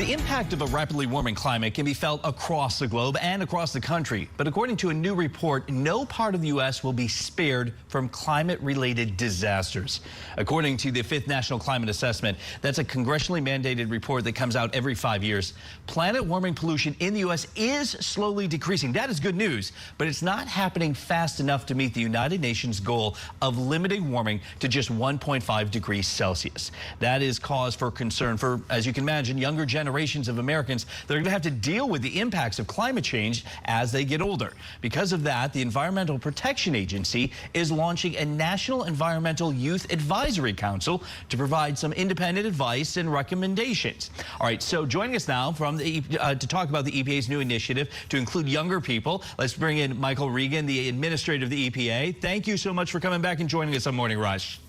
The impact of a rapidly warming climate can be felt across the globe and across the country. But according to a new report, no part of the U.S. will be spared from climate-related disasters. According to the 5th National Climate Assessment, that's a congressionally mandated report that comes out every 5 years. Planet warming pollution in the U.S. is slowly decreasing. That is good news, but it's not happening fast enough to meet the United Nations goal of limiting warming to just 1.5 degrees Celsius. That is cause for concern for, as you can imagine, younger generations of Americans that are going to have to deal with the impacts of climate change as they get older. Because of that, the Environmental Protection Agency is launching a National Environmental Youth Advisory Council to provide some independent advice and recommendations. All right, so joining us now from the to talk about the EPA's new initiative to include younger people, let's bring in Michael Regan, the Administrator of the EPA. Thank you so much for coming back and joining us on Morning Rush.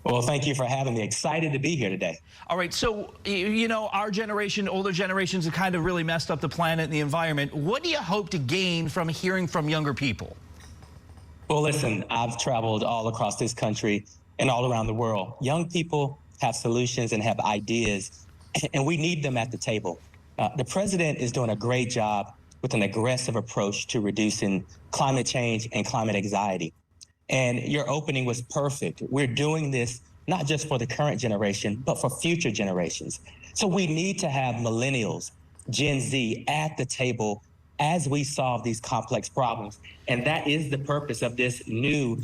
Well, thank you for having me. Excited to be here today. All right, so, you know, our generation, older generations have kind of really messed up the planet and the environment. What do you hope to gain from hearing from younger people? Well, listen, I've traveled all across this country and all around the world. Young people have solutions and have ideas, and we need them at the table. The president is doing a great job with an aggressive approach to reducing climate change and climate anxiety. And your opening was perfect. We're doing this not just for the current generation, but for future generations. So we need to have millennials, Gen Z at the table as we solve these complex problems. And that is the purpose of this new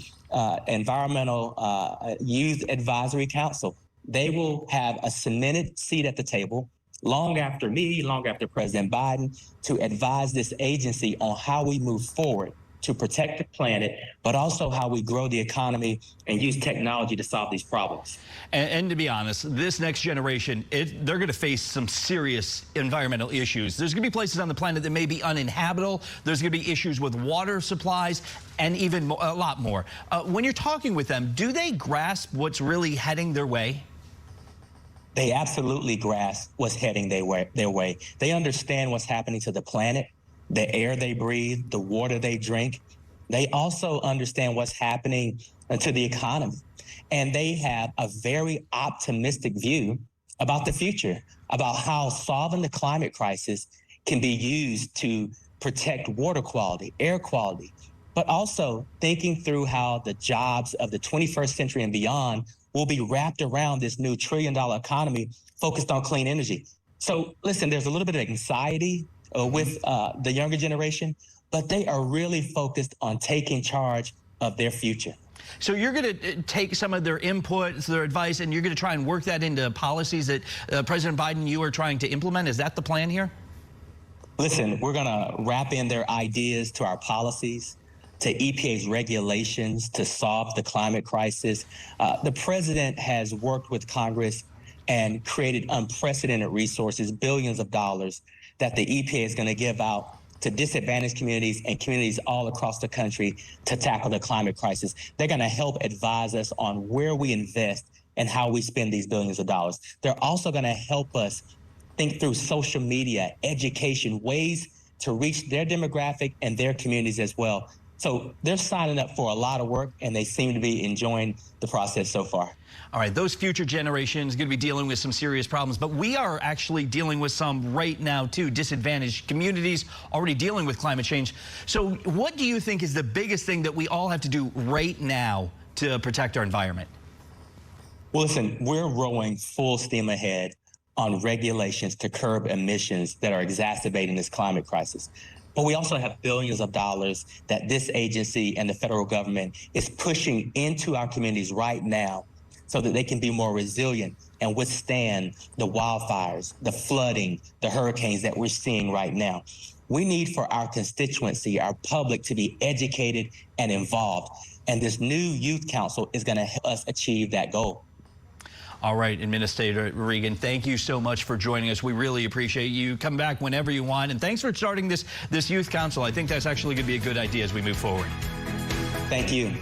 Environmental Youth Advisory Council. They will have a cemented seat at the table long after me, long after President Biden, to advise this agency on how we move forward to protect the planet, but also how we grow the economy and use technology to solve these problems. And to be honest, this next generation, they're going to face some serious environmental issues. There's going to be places on the planet that may be uninhabitable. There's going to be issues with water supplies and even a lot more. When you're talking with them, do they grasp what's really heading their way? They absolutely grasp what's heading their way. They understand what's happening to the planet, the air they breathe, the water they drink. They also understand what's happening to the economy. And they have a very optimistic view about the future, about how solving the climate crisis can be used to protect water quality, air quality, but also thinking through how the jobs of the 21st century and beyond will be wrapped around this new $1 trillion economy focused on clean energy. So listen, there's a little bit of anxiety with the younger generation, but they are really focused on taking charge of their future. So you're going to take some of their input, their advice, and you're going to try and work that into policies that President Biden and you are trying to implement? Is that the plan here? Listen, we're going to wrap in their ideas to our policies, to EPA's regulations to solve the climate crisis. The president has worked with Congress and created unprecedented resources, billions of dollars, that the EPA is going to give out to disadvantaged communities and communities all across the country to tackle the climate crisis. They're going to help advise us on where we invest and how we spend these billions of dollars. They're also going to help us think through social media, education, ways to reach their demographic and their communities as well. So they're signing up for a lot of work, and they seem to be enjoying the process so far. All right, those future generations are going to be dealing with some serious problems, but we are actually dealing with some right now, too. Disadvantaged communities already dealing with climate change. So what do you think is the biggest thing that we all have to do right now to protect our environment? Well, listen, we're rowing full steam ahead on regulations to curb emissions that are exacerbating this climate crisis. But we also have billions of dollars that this agency and the federal government is pushing into our communities right now so that they can be more resilient and withstand the wildfires, the flooding, the hurricanes that we're seeing right now. We need for our constituency, our public, to be educated and involved. And this new youth council is going to help us achieve that goal. All right, Administrator Regan, thank you so much for joining us. We really appreciate you. Come back whenever you want. And thanks for starting this youth council. I think that's actually going to be a good idea as we move forward. Thank you.